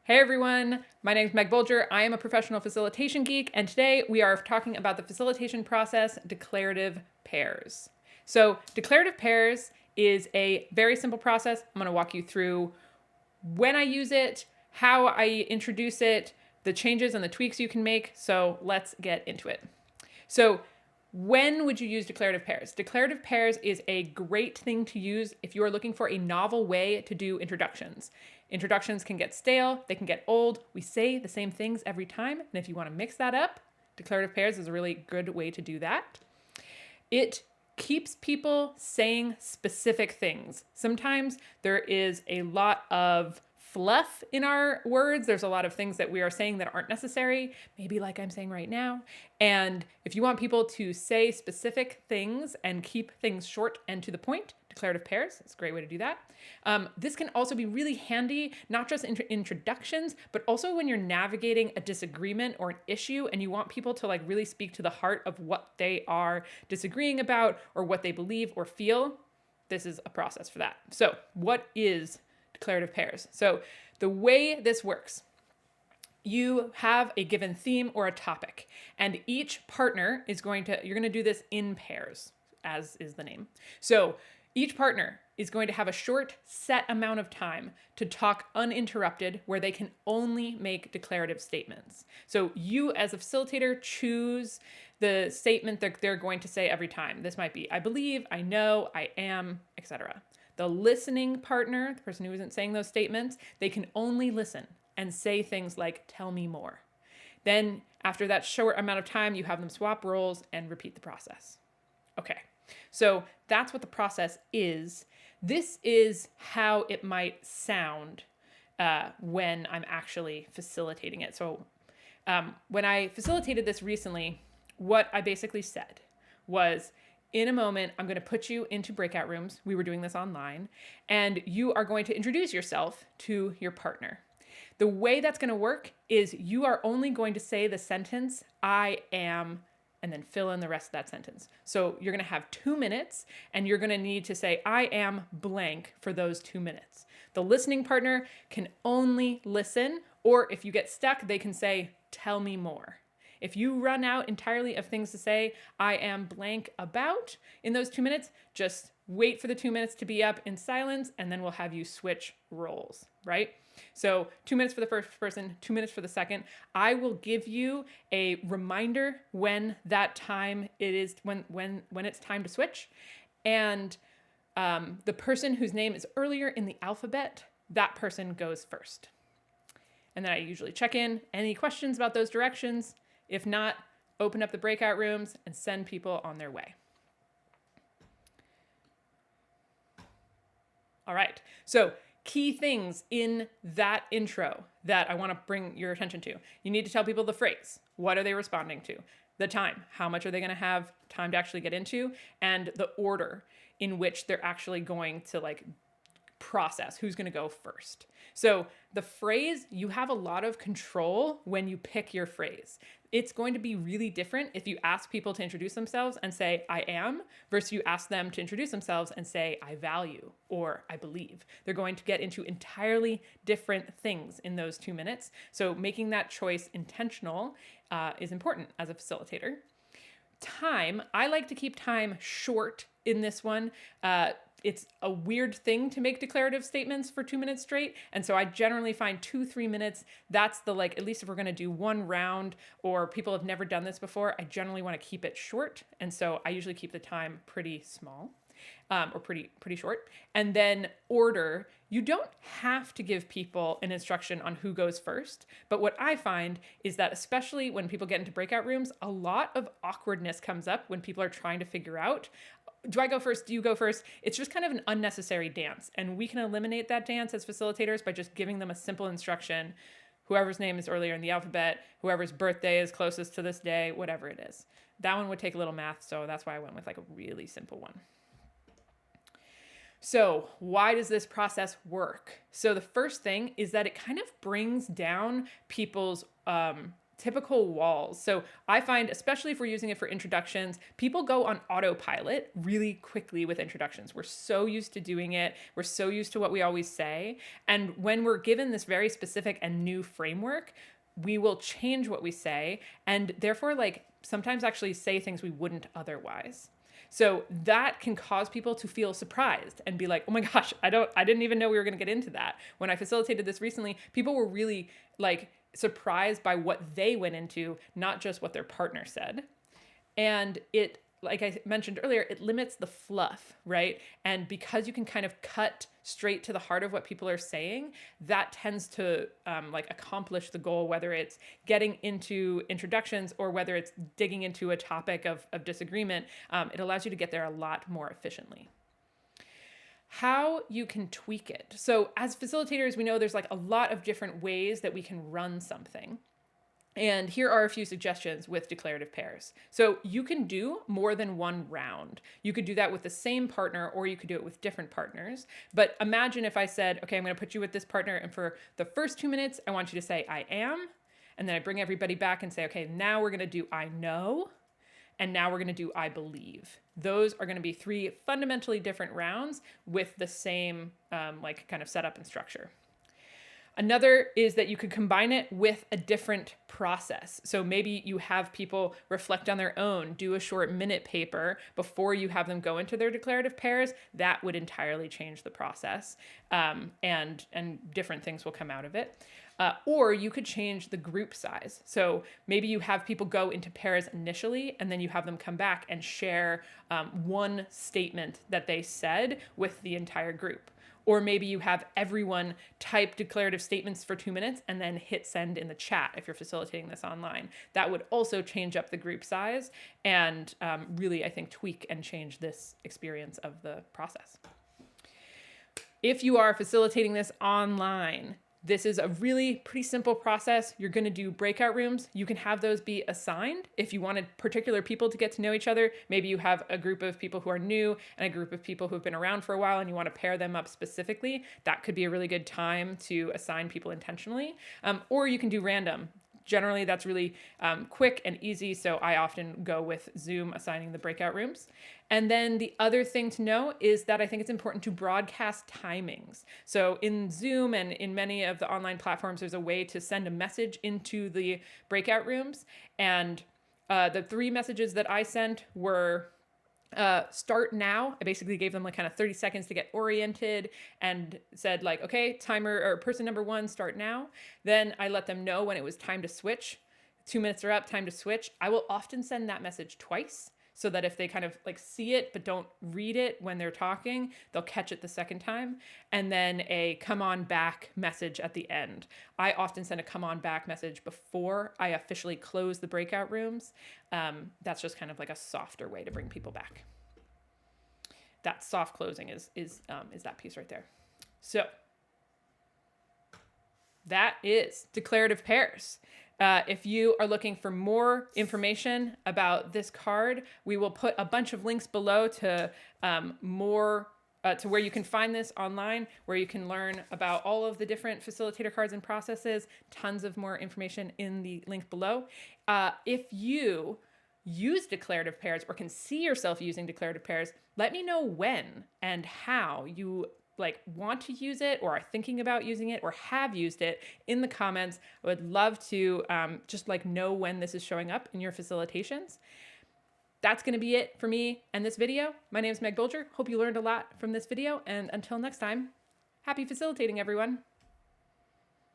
Hey everyone, my name is Meg Bolger. I am a professional facilitation geek, and today we are talking about the facilitation process, declarative pairs. So, declarative pairs is a very simple process. I'm going to walk you through when I use it, how I introduce it, the changes and the tweaks you can make. So, let's get into it. So, when would you use declarative pairs? Declarative pairs is a great thing to use if you are looking for a novel way to do introductions. Introductions can get stale, they can get old. We say the same things every time, and if you want to mix that up, declarative pairs is a really good way to do that. It keeps people saying specific things. Sometimes there is a lot of fluff in our words. There's a lot of things that we are saying that aren't necessary, maybe like I'm saying right now. And if you want people to say specific things and keep things short and to the point, declarative pairs is a great way to do that. This can also be really handy, not just in introductions, but also when you're navigating a disagreement or an issue and you want people to like really speak to the heart of what they are disagreeing about or what they believe or feel. This is a process for that. So, what is declarative pairs? So, the way this works, you have a given theme or a topic, and each partner is you're going to do this in pairs, as is the name. So, each partner is going to have a short set amount of time to talk uninterrupted where they can only make declarative statements. So you as a facilitator choose the statement that they're going to say every time. This might be I believe, I know, I am, etc. The listening partner, the person who isn't saying those statements, they can only listen and say things like tell me more. Then after that short amount of time, you have them swap roles and repeat the process. Okay. So that's what the process is. This is how it might sound when I'm actually facilitating it. So when I facilitated this recently, what I basically said was, in a moment, I'm going to put you into breakout rooms. We were doing this online, and you are going to introduce yourself to your partner. The way that's going to work is you are only going to say the sentence, I am, and then fill in the rest of that sentence. So you're going to have 2 minutes and you're going to need to say, I am blank for those 2 minutes. The listening partner can only listen, or if you get stuck, they can say, tell me more. If you run out entirely of things to say, I am blank about in those 2 minutes, just wait for the 2 minutes to be up in silence, and then we'll have you switch roles, right? So 2 minutes for the first person, 2 minutes for the second. I will give you a reminder when that time it is, when it's time to switch. And the person whose name is earlier in the alphabet, that person goes first. And then I usually check in, any questions about those directions? If not, open up the breakout rooms and send people on their way. All right, so key things in that intro that I want to bring your attention to. You need to tell people the phrase. What are they responding to? The time. How much are they going to have time to actually get into? And the order in which they're actually going to process who's going to go first. So the phrase, you have a lot of control when you pick your phrase. It's going to be really different if you ask people to introduce themselves and say, I am, versus you ask them to introduce themselves and say, I value, or I believe. They're going to get into entirely different things in those 2 minutes. So making that choice intentional is important as a facilitator. Time, I like to keep time short in this one. It's a weird thing to make declarative statements for 2 minutes straight. And so I generally find 2-3 minutes. That's at least if we're going to do one round or people have never done this before, I generally want to keep it short. And so I usually keep the time pretty small or pretty short. And then order, you don't have to give people an instruction on who goes first. But what I find is that especially when people get into breakout rooms, a lot of awkwardness comes up when people are trying to figure out, do I go first? Do you go first? It's just kind of an unnecessary dance. And we can eliminate that dance as facilitators by just giving them a simple instruction. Whoever's name is earlier in the alphabet, whoever's birthday is closest to this day, whatever it is. That one would take a little math, so that's why I went with a really simple one. So why does this process work? So the first thing is that it kind of brings down people's typical walls. So I find, especially if we're using it for introductions, people go on autopilot really quickly with introductions. We're so used to doing it. We're so used to what we always say. And when we're given this very specific and new framework, we will change what we say and therefore like sometimes actually say things we wouldn't otherwise. So that can cause people to feel surprised and be like, oh my gosh, I didn't even know we were going to get into that. When I facilitated this recently, people were really like surprised by what they went into, not just what their partner said. And it, like I mentioned earlier, it limits the fluff, right? And because you can kind of cut straight to the heart of what people are saying, that tends to like accomplish the goal, whether it's getting into introductions or whether it's digging into a topic of disagreement. It allows you to get there a lot more efficiently. How you can tweak it. So as facilitators, we know there's like a lot of different ways that we can run something. And here are a few suggestions with declarative pairs. So you can do more than one round. You could do that with the same partner, or you could do it with different partners. But imagine if I said, okay, I'm going to put you with this partner, and for the first 2 minutes, I want you to say, I am. And then I bring everybody back and say, okay, now we're going to do I know. And now we're going to do I believe. Those are going to be 3 fundamentally different rounds with the same like kind of setup and structure. Another is that you could combine it with a different process. So maybe you have people reflect on their own, do a short minute paper before you have them go into their declarative pairs. That would entirely change the process, and different things will come out of it. Or you could change the group size. So maybe you have people go into pairs initially, and then you have them come back and share one statement that they said with the entire group. Or maybe you have everyone type declarative statements for 2 minutes and then hit send in the chat if you're facilitating this online. That would also change up the group size and really, I think, tweak and change this experience of the process. If you are facilitating this online, this is a really pretty simple process. You're going to do breakout rooms. You can have those be assigned if you wanted particular people to get to know each other. Maybe you have a group of people who are new and a group of people who've been around for a while and you want to pair them up specifically. That could be a really good time to assign people intentionally. Or you can do random. Generally, that's really quick and easy, so I often go with Zoom assigning the breakout rooms. And then the other thing to know is that I think it's important to broadcast timings. So in Zoom and in many of the online platforms, there's a way to send a message into the breakout rooms. And the 3 messages that I sent were start now. I basically gave them like kind of 30 seconds to get oriented and said like, okay, timer or person number 1, start now. Then I let them know when it was time to switch. 2 minutes are up, time to switch. I will often send that message twice so that if they kind of like see it but don't read it when they're talking, they'll catch it the second time. And then a come on back message at the end. I often send a come on back message before I officially close the breakout rooms. That's just kind of like a softer way to bring people back. That soft closing is that piece right there. So that is declarative pairs. If you are looking for more information about this card, we will put a bunch of links below to to where you can find this online, where you can learn about all of the different facilitator cards and processes. Tons of more information in the link below. If you use declarative pairs or can see yourself using declarative pairs, let me know when and how you like want to use it or are thinking about using it or have used it in the comments. I would love to just like know when this is showing up in your facilitations. That's going to be it for me and this video. My name is Meg Bolger. Hope you learned a lot from this video. And until next time, happy facilitating, everyone.